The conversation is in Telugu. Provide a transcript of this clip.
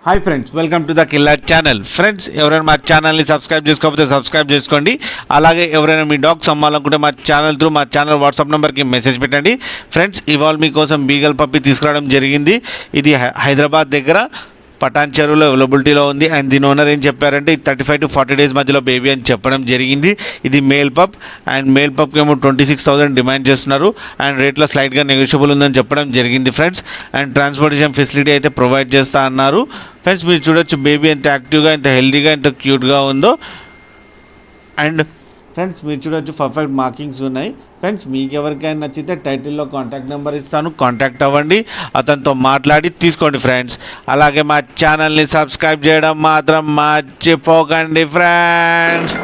Hi friends, welcome to the killer channel. Friends, ఎవరైనా మా ఛానల్ని సబ్స్క్రైబ్ చేసుకోకపోతే సబ్స్క్రైబ్ చేసుకోండి. అలాగే ఎవరైనా మీ డాగ్స్ అమ్మాలనుకుంటే మా ఛానల్ వాట్సాప్ నెంబర్కి మెసేజ్ పెట్టండి. ఫ్రెండ్స్, ఇవాళ మీకోసం బీగల్ పప్పి తీసుకురావడం జరిగింది. ఇది హైదరాబాద్ దగ్గర పటాన్ చెరువులో అవైలబిలిటీలో ఉంది. అండ్ దీని ఓనర్ ఏం చెప్పారంటే ఇది 35 to 40 days మధ్యలో బేబీ అని చెప్పడం జరిగింది. ఇది మేల్ పప్ అండ్ మేల్ పప్కి ఏమో 26,000 డిమాండ్ చేస్తున్నారు. అండ్ రేట్లో స్లైట్గా నెగోషియబుల్ ఉందని చెప్పడం జరిగింది ఫ్రెండ్స్. అండ్ ట్రాన్స్పోర్టేషన్ ఫెసిలిటీ అయితే ప్రొవైడ్ చేస్తా అన్నారు. ఫ్రెండ్స్, మీరు చూడొచ్చు బేబీ ఎంత యాక్టివ్గా, ఎంత హెల్తీగా, ఎంత క్యూట్గా ఉందో. అండ్ ఫ్రెండ్స్, మీరు చూడొచ్చు పర్ఫెక్ట్ మార్కింగ్స్ ఉన్నాయి. ఫ్రెండ్స్, మీకు ఎవరికైనా నచ్చితే టైటిల్లో కాంటాక్ట్ నెంబర్ ఇస్తాను, కాంటాక్ట్ అవ్వండి, అతనితో మాట్లాడి తీసుకోండి ఫ్రెండ్స్. అలాగే మా ఛానల్ని సబ్స్క్రైబ్ చేయడం మాత్రం మర్చిపోకండి ఫ్రెండ్స్.